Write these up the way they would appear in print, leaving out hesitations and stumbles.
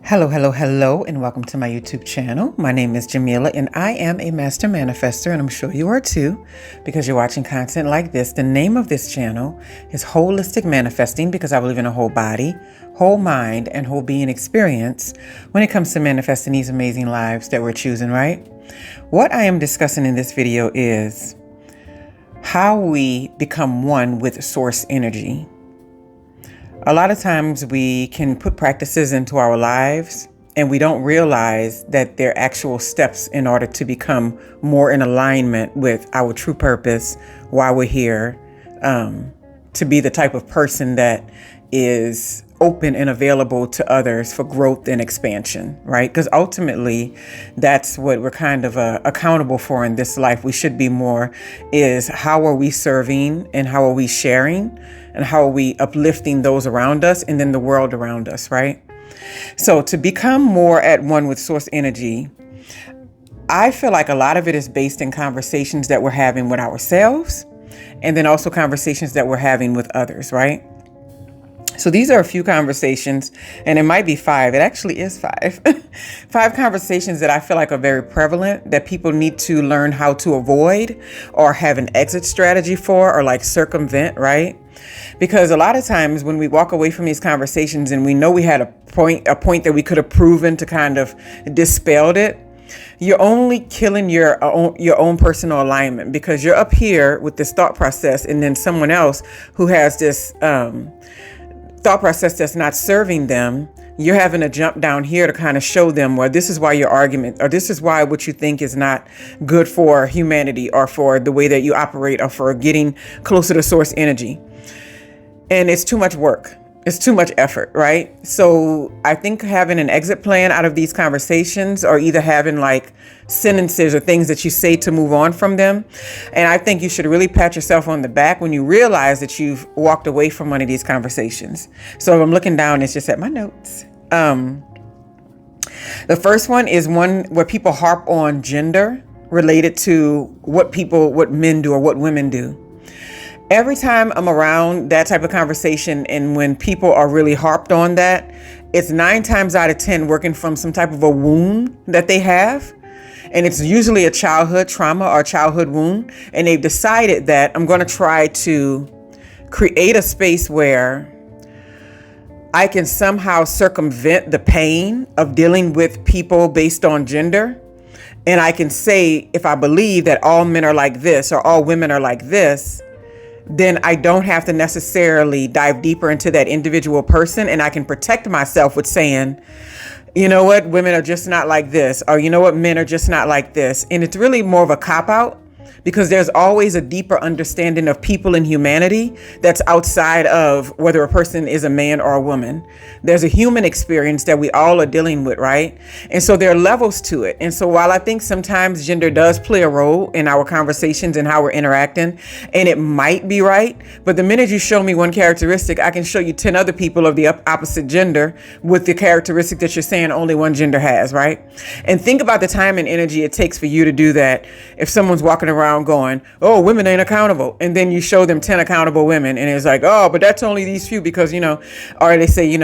Hello, hello, hello, and welcome to my YouTube channel. My name is Jameelah, and I am a master manifester, and I'm sure you are too, because you're watching content like this. The name of this channel is Holistic Manifesting, because I believe in a whole body, whole mind, and whole being experience when it comes to manifesting these amazing lives that we're choosing, right? What I am discussing in this video is how we become one with source energy. A lot of times we can put practices into our lives and we don't realize that they're actual steps in order to become more in alignment with our true purpose, why we're here, to be the type of person that is open and available to others for growth and expansion, right? Because ultimately, that's what we're kind of accountable for in this life. We should be more is how are we serving and how are we sharing and how are we uplifting those around us and then the world around us, right? So to become more at one with source energy, I feel like a lot of it is based in conversations that we're having with ourselves and then also conversations that we're having with others, right? So these are a few conversations, and it might be five. It actually is five. Five conversations that I feel like are very prevalent that people need to learn how to avoid or have an exit strategy for or like circumvent, right? Because a lot of times when we walk away from these conversations and we know we had a point that we could have proven to kind of dispelled it, you're only killing your own personal alignment because you're up here with this thought process and then someone else who has this thought process that's not serving them, you're having to jump down here to kind of show them, well, this is why your argument, or this is why what you think is not good for humanity or for the way that you operate or for getting closer to source energy. And it's too much work. It's too much effort, right? So I think having an exit plan out of these conversations or either having like sentences or things that you say to move on from them. And I think you should really pat yourself on the back when you realize that you've walked away from one of these conversations. So if I'm looking down, it's just at my notes. The first one is one where people harp on gender related to what men do or what women do. Every time I'm around that type of conversation and when people are really harped on that, it's 9 times out of 10 working from some type of a wound that they have. And it's usually a childhood trauma or childhood wound. And they've decided that I'm going to try to create a space where I can somehow circumvent the pain of dealing with people based on gender. And I can say, if I believe that all men are like this or all women are like this, then I don't have to necessarily dive deeper into that individual person. And I can protect myself with saying, you know what, women are just not like this, or you know what, men are just not like this. And it's really more of a cop-out because there's always a deeper understanding of people and humanity that's outside of whether a person is a man or a woman. There's a human experience that we all are dealing with, right? And so there are levels to it. And so while I think sometimes gender does play a role in our conversations and how we're interacting, and it might be right, but the minute you show me one characteristic, I can show you 10 other people of the opposite gender with the characteristic that you're saying only one gender has, right? And think about the time and energy it takes for you to do that. If someone's walking around going, oh, women ain't accountable. And then you show them 10 accountable women and it's like, oh, but that's only these few because, or they say,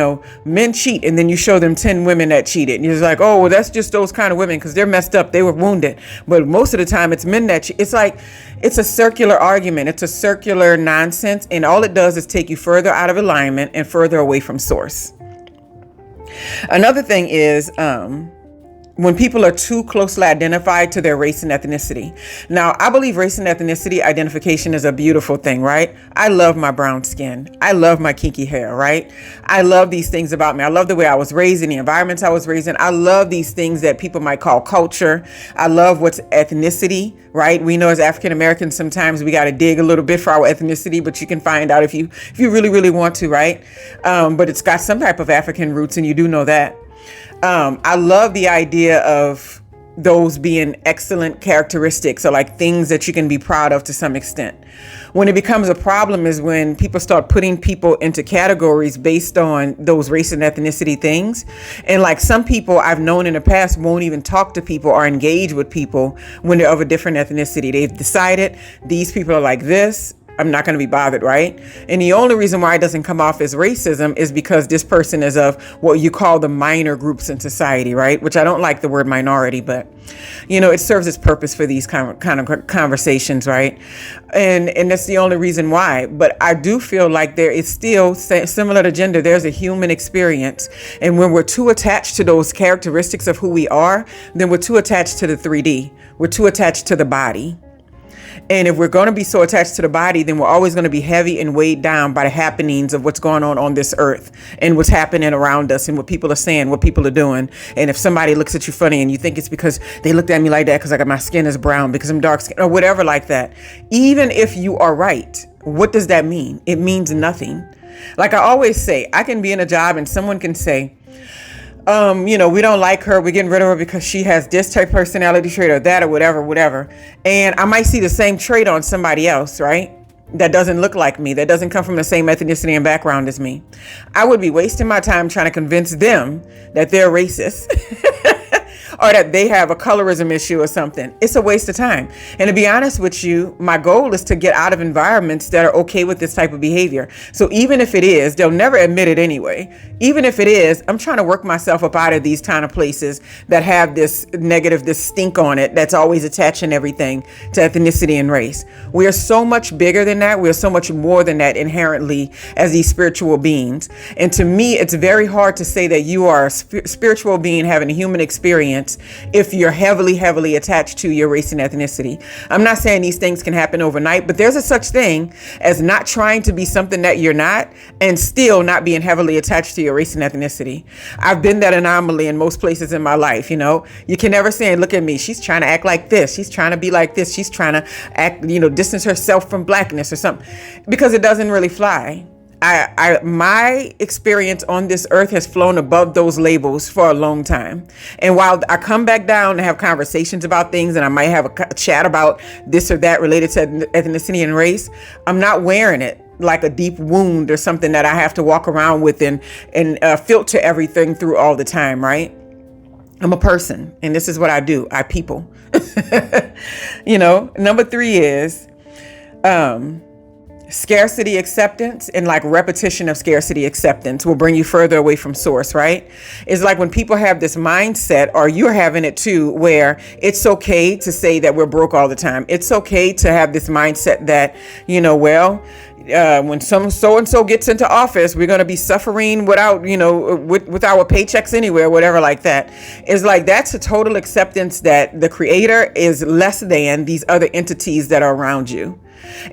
men cheat. And then you show them 10 women that cheated. And you're like, oh, well, that's just those kind of women because they're messed up. They were wounded. But most of the time it's men that cheat. It's like, it's a circular argument. It's a circular nonsense. And all it does is take you further out of alignment and further away from source. Another thing is, when people are too closely identified to their race and ethnicity. Now, I believe race and ethnicity identification is a beautiful thing, right? I love my brown skin. I love my kinky hair, right? I love these things about me. I love the way I was raised in the environments I was raised in. I love these things that people might call culture. I love what's ethnicity, right? We know as African Americans, sometimes we got to dig a little bit for our ethnicity, but you can find out if you really, really want to, right? But it's got some type of African roots, and you do know that. I love the idea of those being excellent characteristics or like things that you can be proud of to some extent. When it becomes a problem is when people start putting people into categories based on those race and ethnicity things. And like some people I've known in the past won't even talk to people or engage with people when they're of a different ethnicity. They've decided these people are like this. I'm not going to be bothered, right? And the only reason why it doesn't come off as racism is because this person is of what you call the minor groups in society, right? Which I don't like the word minority, but it serves its purpose for these kind of conversations, right? And that's the only reason why. But I do feel like there is still, similar to gender, there's a human experience. And when we're too attached to those characteristics of who we are, then we're too attached to the 3D. We're too attached to the body. And if we're going to be so attached to the body, then we're always going to be heavy and weighed down by the happenings of what's going on this earth and what's happening around us and what people are saying, what people are doing. And if somebody looks at you funny and you think it's because they looked at me like that because my skin is brown, because I'm dark skin, or whatever like that. Even if you are right, what does that mean? It means nothing. Like I always say, I can be in a job and someone can say, we don't like her. We're getting rid of her because she has this type of personality trait or that or whatever. And I might see the same trait on somebody else, right? That doesn't look like me, that doesn't come from the same ethnicity and background as me. I would be wasting my time trying to convince them that they're racist or that they have a colorism issue or something. It's a waste of time. And to be honest with you, my goal is to get out of environments that are okay with this type of behavior. So even if it is, they'll never admit it anyway. Even if it is, I'm trying to work myself up out of these kind of places that have this negative, this stink on it that's always attaching everything to ethnicity and race. We are so much bigger than that. We are so much more than that inherently as these spiritual beings. And to me, it's very hard to say that you are a spiritual being having a human experience if you're heavily attached to your race and ethnicity. I'm not saying these things can happen overnight, but there's a such thing as not trying to be something that you're not and still not being heavily attached to your race and ethnicity. I've been that anomaly in most places in my life. You can never say, look at me, she's trying to act like this, she's trying to be like this, she's trying to act, distance herself from blackness or something, because it doesn't really fly. My experience on this earth has flown above those labels for a long time. And while I come back down and have conversations about things, and I might have a chat about this or that related to ethnicity and race, I'm not wearing it like a deep wound or something that I have to walk around with and filter everything through all the time, right? I'm a person, and this is what I do. I people. Number 3 is scarcity acceptance, and like repetition of scarcity acceptance will bring you further away from source, right? It's like when people have this mindset, or you're having it too, where it's okay to say that we're broke all the time. It's okay to have this mindset that, when some so-and-so gets into office, we're going to be suffering without, with our paychecks anywhere, whatever like that. It's like, that's a total acceptance that the creator is less than these other entities that are around you.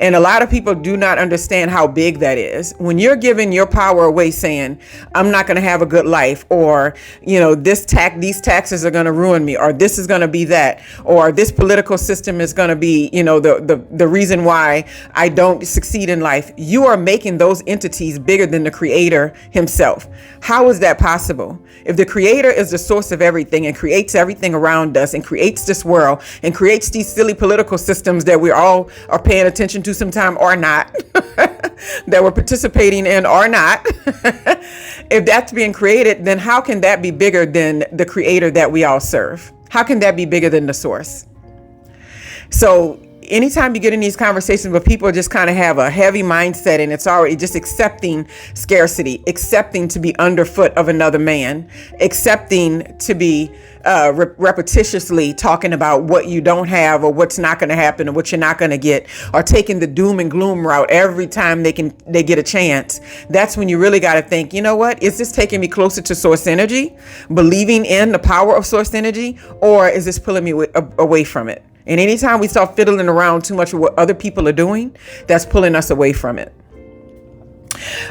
And a lot of people do not understand how big that is. When you're giving your power away saying, I'm not going to have a good life, or, these taxes are going to ruin me, or this is going to be that, or this political system is going to be, the reason why I don't succeed in life. You are making those entities bigger than the creator himself. How is that possible? If the creator is the source of everything and creates everything around us and creates this world and creates these silly political systems that we all are paying attention to sometime or not, that we're participating in or not, if that's being created, then how can that be bigger than the creator that we all serve? How can that be bigger than the source? So anytime you get in these conversations where people just kind of have a heavy mindset and it's already just accepting scarcity, accepting to be underfoot of another man, accepting to be repetitiously talking about what you don't have or what's not going to happen or what you're not going to get, or taking the doom and gloom route every time they get a chance, that's when you really got to think, what, is this taking me closer to source energy, believing in the power of source energy, or is this pulling me away from it? And anytime we start fiddling around too much with what other people are doing, that's pulling us away from it.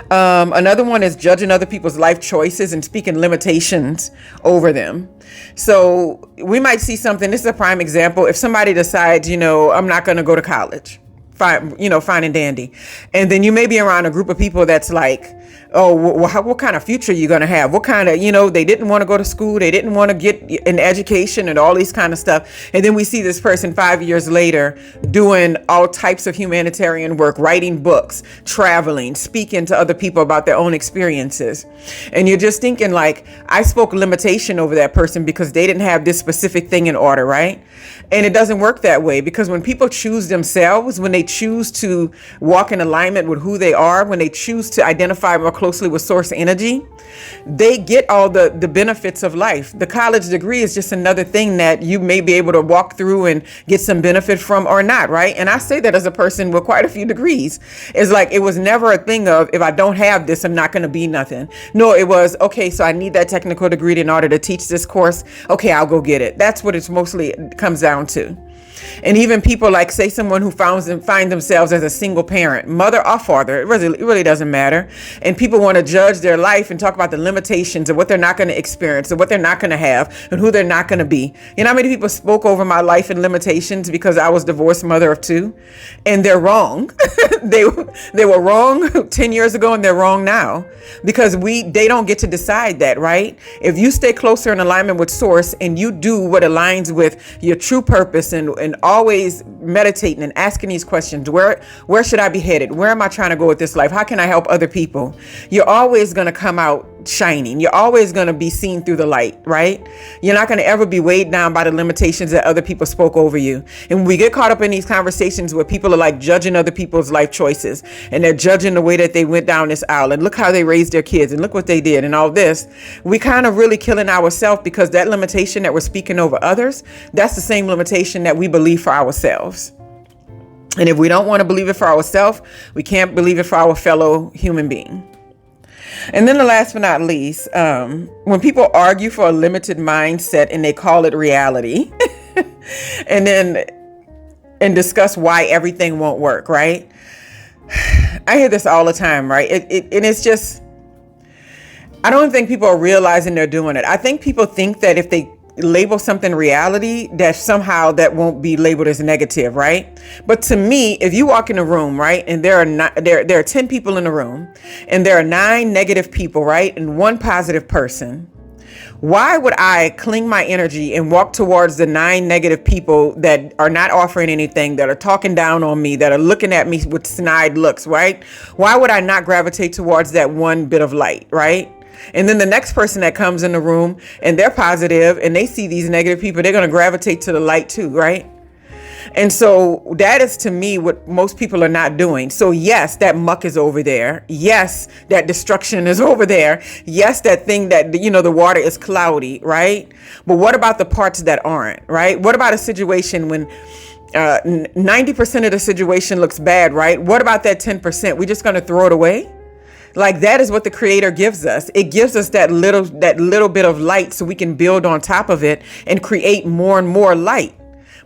Another one is judging other people's life choices and speaking limitations over them. So we might see something. This is a prime example. If somebody decides, I'm not going to go to college, fine and dandy. And then you may be around a group of people that's like, Oh, what kind of future are you going to have? What kind of, they didn't want to go to school. They didn't want to get an education and all these kind of stuff. And then we see this person 5 years later doing all types of humanitarian work, writing books, traveling, speaking to other people about their own experiences. And you're just thinking like, I spoke limitation over that person because they didn't have this specific thing in order, right? And it doesn't work that way, because when people choose themselves, when they choose to walk in alignment with who they are, when they choose to identify more closely with source energy, they get all the benefits of life. The college degree is just another thing that you may be able to walk through and get some benefit from or not, right? And I say that as a person with quite a few degrees. It's like, it was never a thing of, if I don't have this, I'm not going to be nothing. No, it was, okay, so I need that technical degree in order to teach this course. Okay, I'll go get it. That's what it's mostly comes down to. And even people like, say, someone who find themselves as a single parent, mother or father, it really doesn't matter. And people want to judge their life and talk about the limitations of what they're not going to experience, and what they're not going to have, and who they're not going to be. You know how many people spoke over my life and limitations because I was divorced mother of two? And they're wrong. they were wrong 10 years ago, and they're wrong now, because they don't get to decide that, right? If you stay closer in alignment with source and you do what aligns with your true purpose, and always meditating and asking these questions, where should I be headed? Where am I trying to go with this life? How can I help other people? You're always going to come out shining. You're always going to be seen through the light, right? You're not going to ever be weighed down by the limitations that other people spoke over you. And we get caught up in these conversations where people are like judging other people's life choices, and they're judging the way that they went down this aisle, and look how they raised their kids, and look what they did, and all this. We kind of really killing ourselves, because that limitation that we're speaking over others, that's the same limitation that we believe for ourselves. And if we don't want to believe it for ourselves, we can't believe it for our fellow human being. And then the last but not least, when people argue for a limited mindset and they call it reality, and discuss why everything won't work, right? I hear this all the time, right? And it's just, I don't think people are realizing they're doing it. I think people think that if they label something reality, that somehow that won't be labeled as negative, right? But to me, if you walk in a room, right, and there are 10 people in the room, and there are 9 negative people, right, and 1 positive person, why would I cling my energy and walk towards the 9 negative people that are not offering anything, that are talking down on me, that are looking at me with snide looks, right? Why would I not gravitate towards that 1 bit of light, right? And then the next person that comes in the room and they're positive and they see these negative people, they're going to gravitate to the light too, right? And so that is, to me, what most people are not doing. So yes, that muck is over there. Yes, that destruction is over there. Yes, that thing that, the water is cloudy, right? But what about the parts that aren't, right? What about a situation when 90% of the situation looks bad, right? What about that 10%? We're just going to throw it away? Like, that is what the Creator gives us. It gives us that little bit of light so we can build on top of it and create more and more light.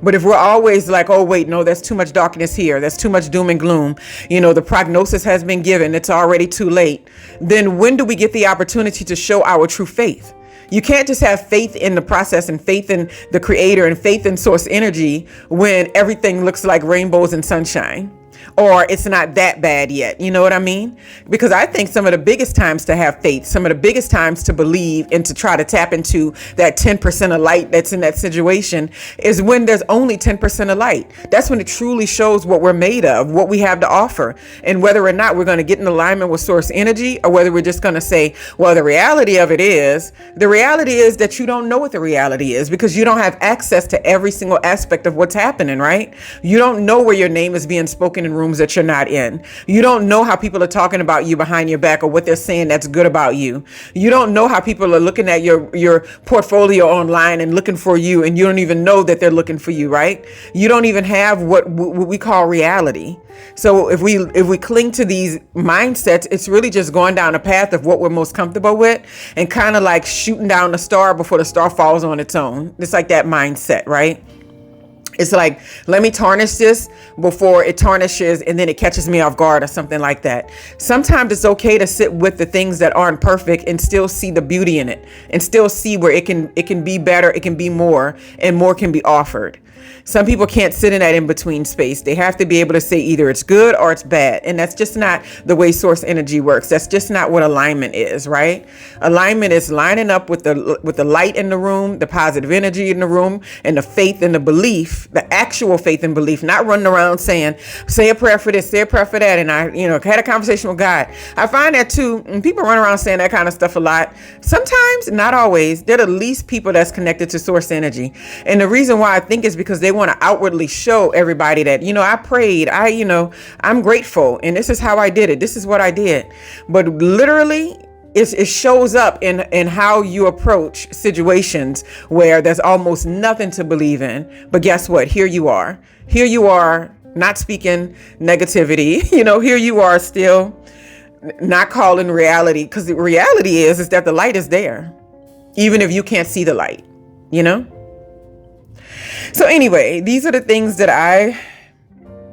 But if we're always like, oh, wait, no, there's too much darkness here, there's too much doom and gloom, the prognosis has been given, it's already too late, then when do we get the opportunity to show our true faith? You can't just have faith in the process and faith in the Creator and faith in source energy when everything looks like rainbows and sunshine. Or it's not that bad yet. You know what I mean? Because I think some of the biggest times to have faith, some of the biggest times to believe and to try to tap into that 10% of light that's in that situation is when there's only 10% of light. That's when it truly shows what we're made of, what we have to offer, and whether or not we're going to get in alignment with source energy, or whether we're just going to say, well, the reality is that you don't know what the reality is, because you don't have access to every single aspect of what's happening, right? You don't know where your name is being spoken in rooms that you're not in. You don't know how people are talking about you behind your back, or what they're saying that's good about you. You don't know how people are looking at your portfolio online and looking for you, and you don't even know that they're looking for you, right? You don't even have what we call reality. So if we cling to these mindsets, it's really just going down a path of what we're most comfortable with, and kind of like shooting down the star before the star falls on its own. It's like that mindset, right? It's like, let me tarnish this before it tarnishes and then it catches me off guard, or something like that. Sometimes it's okay to sit with the things that aren't perfect and still see the beauty in it, and still see where it can be better, it can be more, and more can be offered. Some people can't sit in that in-between space. They have to be able to say either it's good or it's bad. And that's just not the way source energy works. That's just not what alignment is, right? Alignment is lining up with the light in the room, the positive energy in the room, and the faith and the belief, the actual faith and belief, not running around saying, say a prayer for this, say a prayer for that. And I, had a conversation with God. I find that too, and people run around saying that kind of stuff a lot. Sometimes, not always, they're the least people that's connected to source energy. And the reason why I think is because they want to outwardly show everybody that, I prayed, I'm grateful, and this is how I did it. This is what I did. But literally, it shows up in how you approach situations where there's almost nothing to believe in. But guess what? Here you are. Here you are, not speaking negativity. Here you are still not calling reality, because the reality is that the light is there, even if you can't see the light, So anyway, these are the things that I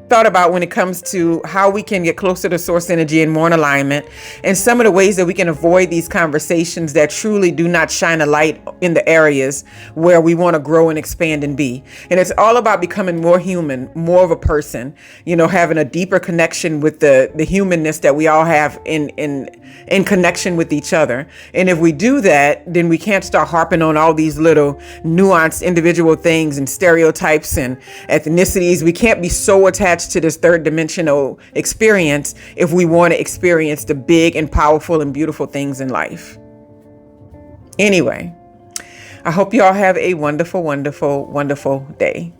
thought about when it comes to how we can get closer to source energy and more in alignment, and some of the ways that we can avoid these conversations that truly do not shine a light in the areas where we want to grow and expand and be. And it's all about becoming more human, more of a person, having a deeper connection with the humanness that we all have in connection with each other. And if we do that, then we can't start harping on all these little nuanced individual things and stereotypes and ethnicities. We can't be so attached to this third dimensional experience if we want to experience the big and powerful and beautiful things in life. Anyway, I hope you all have a wonderful, wonderful, wonderful day.